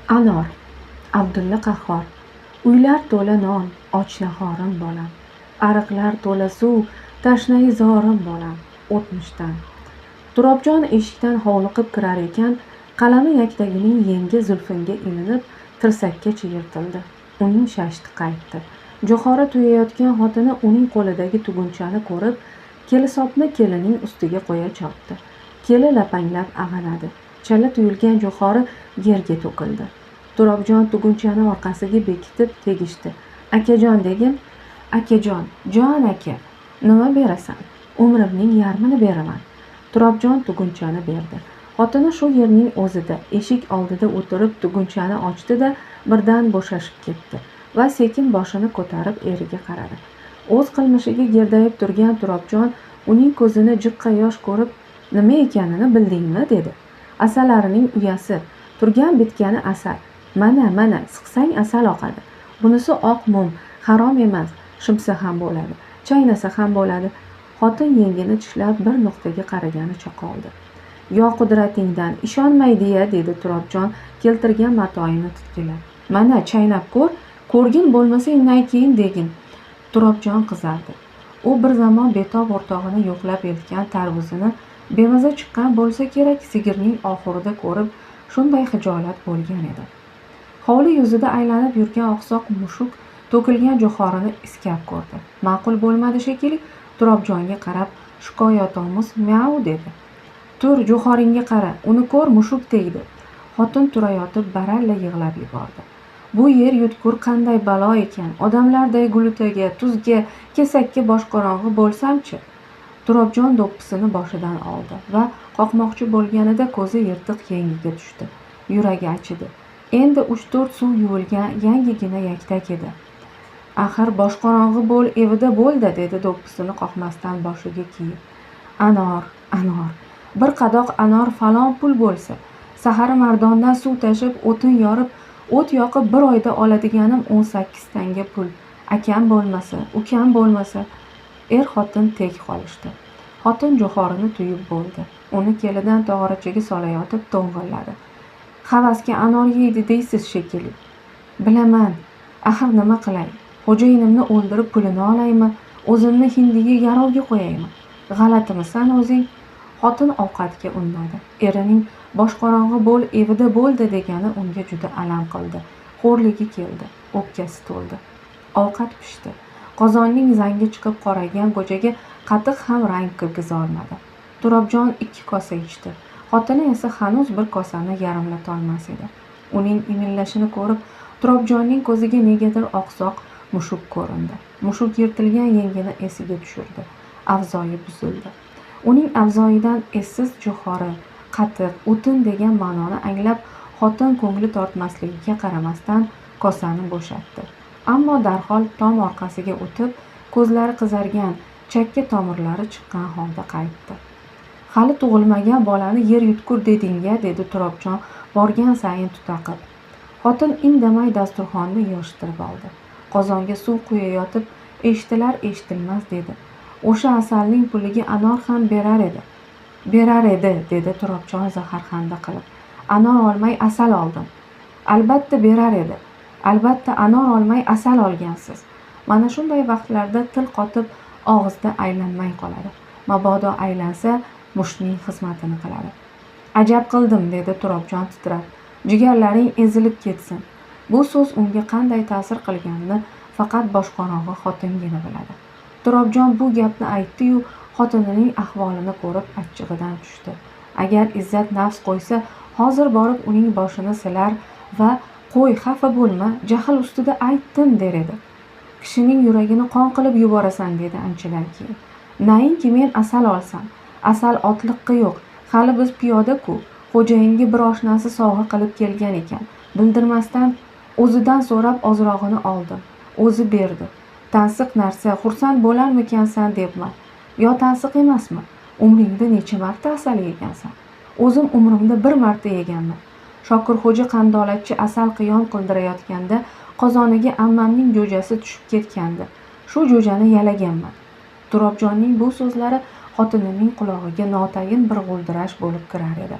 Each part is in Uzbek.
Anor. Abdulla Qahhor. Uylar to'la non, och nahorim bolam. Ariqlar to'la suv, tashnai zorim bolam. O'tmishdan. Turobjon eshikdan hovliqib kirar ekan, qalami yaktagining yengi zulfinga ilinib, tirsakkacha yirtildi. Uning shashti qaytdi. Jo'xori tuyayotgan xotini uning qo'lidagi tugunchani ko'rib, kelisopni kelining ustiga qo'ya chopdi. Keli lapanglab ag'anadi. Chala tuyulgan jo'xori yerga to'kildi. Turobjon tugunchani orqasiga bekitib tegishdi. Akajon degim. Akajon, jon aka, nima berasan? Umrimning yarmini beraman. Turobjon tugunchani berdi. Xotini shu yerning o'zida eshik oldida o'tirib tugunchani ochdi-da, birdan bo'shashib ketdi va sekin boshini ko'tarib eriga qaradi. O'z qilmishiga gerdayib turgan Turobjon uning ko'zini jiqqa yosh ko'rib, "Nima ekanini bildingmi?" dedi. "Asalarining uyasi, turgan bitgani asal. Mana, siqsang asal oqadi. Bunisi oq mum, harom emas, shimsa ham bo'ladi, chaynasa ham bo'ladi." Xotin yengini tishlab bir nuqtaga qaraganicha qoldi. "Yo qudratingdan ishonmaydi-ya", dedi Turobjon keltirgan matoyini titkilab. "Mana chaynab ko'r, ko'rgin bo'lmasa undan keyin degin." Turobjon qizardi. U bir zamon betob o'rtog'ini yo'qlab eltgan tarvuzini bemaza chiqqan bo'lsa kerak, sigirning oxurida ko'rib shunday xijolat bo'lgan edi. Hovli yuzida aylanib yurgan oqsoq mushuk to'kilgan jo'xorini iskab ko'rdi. Ma'qul bo'lmadi shekilli, Turobjonga qarab shikoyatomuz "Miau" dedi. "Tur, jo'xoringga qara, uni ko'r, mushuk tegdi." Xotin turayotib baralla yig'lab yubordi. "Bu yer yutkur qanday balo ekan, odamlarday gulutaga, tuzga, kesakka boshqorong'i bo'lsam-chi." Turobjon do'ppisini boshidan oldi va qoqmoqchi bo'lganida ko'zi yirtiq yengiga tushdi. Yuragi achidi. Endi 3-4 suv yuvilgan yangigina yaktak edi. "Axir boshqorong'i bo'l, evida bo'l-da", dedi do'ppisini qoqmasdan boshiga kiyib. "Anor, bir qadoq anor falon pul bo'lsa, sahari mardondan suv tashib, o'tin yorib, o't yoqib bir oyda oladiganim 18 tanga pul. Akam bo'lmasa, ukam bo'lmasa." Er-xotin tek qolishdi. Xotin jo'xorini tuyib bo'ldi. Uni kelidan tog'orachaga solayotib to'ng'illadi. "Havasga anor yeydi deysiz shekilli." "Bilaman. Axir nima qilay? Xo'jayinimni o'ldirib pulini olaymi? O'zimni hindiga garovga qo'yaymi? G'alatimisan o'zing?" Xotin ovqatga unnadi. Erining boshqorong'i bo'l, evida bo'ldi degani unga juda alam qildi. Xo'rligi keldi, o'pkasi to'ldi. Ovqat pishdi. Qozonning zangi chiqib qoragan go'jaga qatiq ham rang kirgizolmadi. Turobjon 2 kosa ichdi. Xotini esa hanuz bir kosani yarimlatolmas edi. Uning imillashini ko'rib, Turobjonning ko'ziga negadir oqsoq mushuk ko'rindi. Mushuk yirtilgan yengini esiga tushirdi. Avzoyi buzildi. Uning avzoyidan essiz jo'xori, qatiq, o'tin degan ma'noni anglab, xotin ko'ngli tortmasligiga qaramasdan kosani bo'shatdi. Ammo darhol tom orqasiga o'tib, ko'zlari qizargan, chakka tomirlari chiqqan holda qaytdi. "Hali tug'ilmagan bolani yer yutkur deding-ya", dedi Turobjon borgan sayin tutaqib. Xotin indamay dasturxonni yig'ishtirib oldi. Qozonga suv quyayotib, eshitilar-eshitilmas dedi. "O'sha asalning puliga anor ham berar edi." "Berar edi", dedi Turobjon zaharxanda qilib. "Anor olmay asal oldim." "Albatta berar edi. Albatta anor olmay asal olgansiz." Mana shunday vaqtlarda til qotib, og'izda aylanmay qoladi. Mabodo aylansa, mushtning xizmatini qiladi. "Ajab qildim", dedi Turobjon titrab. "Jigarlaring ezilib ketsin." Bu so'z unga qanday ta'sir qilganini faqat boshqorong'i xotingina biladi. Turobjon bu gapni aytdi-yu, xotinining ahvolini ko'rib achchig'idan tushdi. Agar izzat nafs qo'ysa, hozir borib uning boshini silar va "Qo'y, xafa bo'lma, jahl ustida aytdim", der edi. "Kishining yuragini qon qilib yuborasan", dedi anchadan keyin. "Nainki men asal olsam, asal otliqqa yo'q. Hali biz piyoda-ku. Xo'jayinga bir oshnasi sovg'a qilib kelgan ekan. Bildirmasdan o'zidan so'rab ozrog'ini oldim. O'zi berdi. Tansiq narsa, xursand bo'larmikansan debman. Yo tansiq emasmi? Umringda necha marta asal yegansan?" "O'zim umrimda bir marta yeganman. Shokirxo'ja qandolatchi asal qiyom qildirayotganda qozoniga ammamning jo'jasi tushib ketgandi. Shu jo'jani yalaganman." Turobjonning bu so'zlari xotinining qulog'iga notayin bir g'o'ldirash bo'lib kirar edi.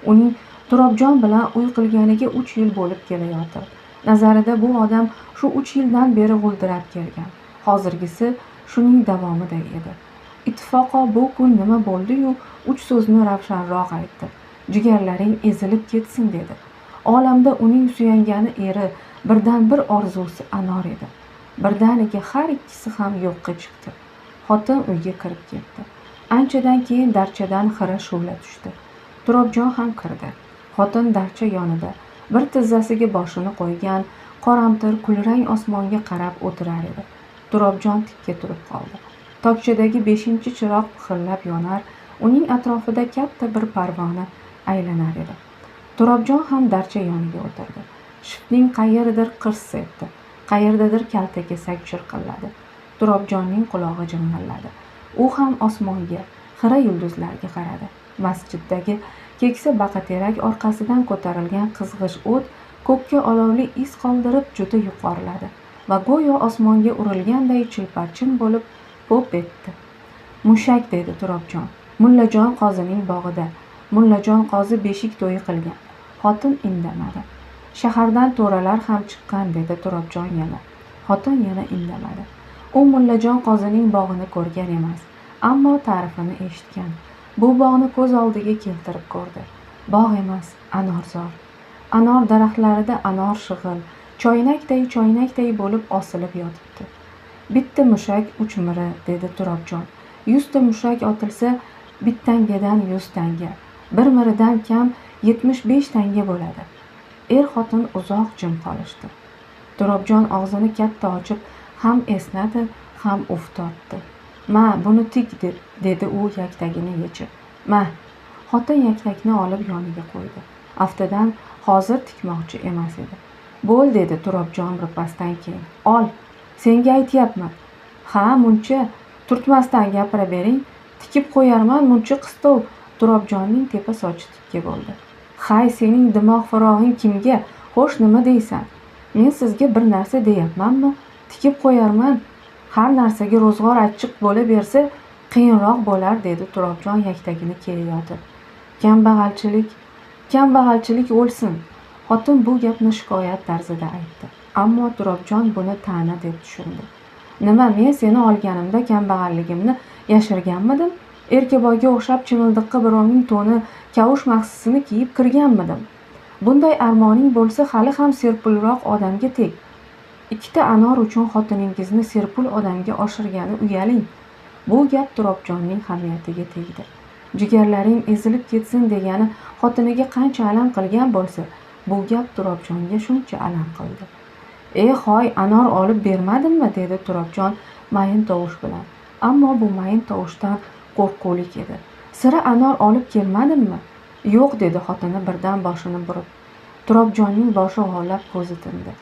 Uning Turobjon bilan uy qilganiga 3 yil bo'lib kelayotir. Nazarida bu odam shu 3 yildan beri g'o'ldirab kelgan. Hozirgisi shuning davomida edi. Ittifoqo bu kun nima bo'ldi-yu 3 so'zni ravshanroq aytdi. Jigarlaring ezilib ketsin dedi. Olamda uning suyangani eri, birdan bir orzusi Anor edi. Birdaniga har ikkisi ham yo'qqa chiqdi. Xotin uyga kirib ketdi. Anchadan keyin darchadan xira shu'la tushdi. Turobjon ham kirdi. Xotin darcha yonida bir tizzasiga boshini qo'ygan, qoramtir kulrang osmonga qarab o'tirar edi. Turobjon tikka turib qoldi. Tokchadagi 5-chiroq pixillab yonar, uning atrofida katta bir parvona aylanar edi. Turobjon ham darcha yoniga o'tirdi. Shiftning qayeridir qirs etdi. Qayerdadir kaltakesak chirqilladi. Turobjonning qulog'i jing'illadi. U ham osmonga, xira yulduzlarga qaradi. Masjiddagi keksa baqaterak orqasidan ko'tarilgan qizg'ish o't ko'kka olovli iz qoldirib juda yuqoriladi va go'yo osmonga urilganday chilparchin bo'lib po'p etdi. Mushak dedi Turobjon. Mullajon qozining bog'ida. Mullajon qozi beshik to'yi qilgan. Xotin indamadi. Shahardan to'ralar ham chiqqan dedi Turobjon yana. Xotin yana indamadi. U Mullajon qozining bog'ini ko'rgan emas, ammo ta'rifini eshitgan. Bu bog'ni ko'z oldiga keltirib ko'rdi. Bog' emas, anorzor. Anor daraxtlarida anor shig'il, choynakday bo'lib osilib yotibdi. Bitta mushak 3 miri dedi Turobjon. 100 ta mushak otilsa bittangadan 100 tanga, bir miridan kam 75 tanga bo'ladi. Er-xotin uzoq jim qolishdi. Turobjon og'zini katta ochib ham esnadi, ham uf tortdi. "Ma, buni tik" dedi u yaktagini yechib. "Ma." Xotin yaktakni olib yoniga qo'ydi. Aftidan hozir tikmoqchi emas edi. "Bo'l" dedi Turobjon birpasdan keyin. "Ol, senga aytyapman." "Ha, muncha turtmasdan gapira bering, tikib qo'yarman muncha qistov." Turobjonning tepa sochi tikka bo'ldi. "Hay, sening dimoq firog'ing kimga? Xo'sh, nima deysan? Men sizga bir narsa deyapmanmi? Tikib qo'yarman. Har narsaga ro'zg'or achchiq bo'la bersa qiyinroq bo'lar" dedi Turobjon yaktagini kiyayotib. Kambag'alchilik o'lsin." Xotin bu gapni shikoyat tarzida aytdi. Ammo Turobjon buni ta'na deb tushundi. "Nima, men seni olganimda kambag'alligimni yashirganmidim? Erkaboyga o'xshab chimildiqqa birovning to'ni, kavush mahsisini kiyib kirganmidim? Bunday armoning bo'lsa hali ham serpulroq odamga teg. 2 ta anor uchun xotiningizni serpul odamga oshirgani uyaling." Bu gap Turobjonning hamiyatiga tegdi. Jigarlaring ezilib ketsin degani xotiniga qancha alam qilgan bo'lsa, bu gap Turobjonga shuncha alam qildi. "Hoy, anor olib bermadimmi?" dedi Turobjon mayin tovush bilan. Ammo bu mayin tovushdan qo'rquvlik edi. "Sira anor olib kelmadimmi?" "Yo'q" dedi xotini birdan boshini burib. Turobjonning boshi g'ovlab, ko'zi tindi.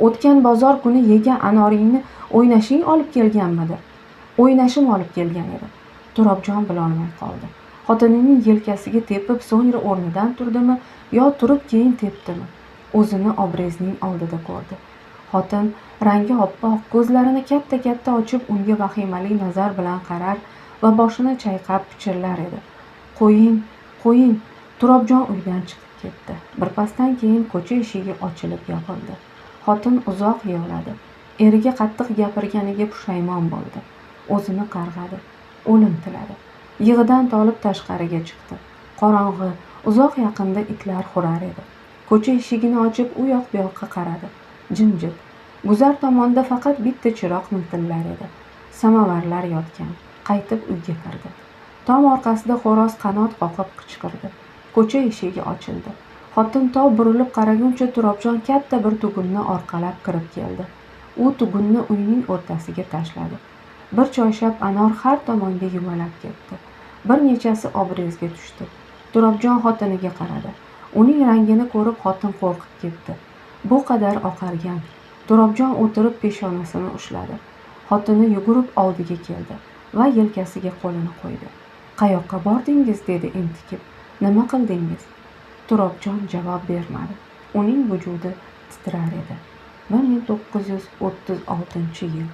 "O'tgan bozor kuni yegan anoringni o'ynashing olib kelganmidi?" "O'ynashim olib kelgan edi." Turobjon bilolmay qoldi. Xotinining yelkasiga tepib, so'ngra o'rnidan turdimi yo turib keyin tepdimi? O'zini obrezning oldida ko'rdi. Xotin rangi oppoq, ko'zlarini katta-katta ochib unga vahimali nazar bilan qarar va boshini chayqab pichirlar edi. Qo'ying." Turobjon uydan chiqib ketdi. Birpasdan keyin ko'cha eshigi ochilib yopildi. Xotin uzoq yig'ladi. Eriga qattiq gapirganiga pushaymon bo'ldi. O'zini qarg'adi. O'lim tiladi. Yig'idan tolib tashqariga chiqdi. Qorong'i, uzoq yaqinda itlar hurar edi. Ko'cha eshigini ochib u yoq bu yoqqa qaradi. Jimjit. Guzar tomonda faqat bitta chiroq miltillar edi. Samovarlar yotgan. Qaytib uyga kirdi. Tom orqasida xo'roz qanot qoqib qichqirdi. Ko'cha eshigi ochildi. Xotin to burilib qaraguncha Turobjon katta bir tugunni orqalab kirib keldi. U tugunni uyning o'rtasiga tashladi. Bir choyshab anor har tomonga yumalab ketdi. Bir nechasi obrezga tushdi. Turobjon xotiniga qaradi. Uning rangini ko'rib xotin qo'rqib ketdi. Bu qadar oqargan. Turobjon o'tirib peshonasini ushladi. Xotini yugurib oldiga keldi va yelkasiga qo'lini qo'ydi. "Qayoqqa bordingiz?" dedi entikib. "Nima qildingiz?" Turobjon javob bermadi. Uning vujudi titrar edi. 1936-yil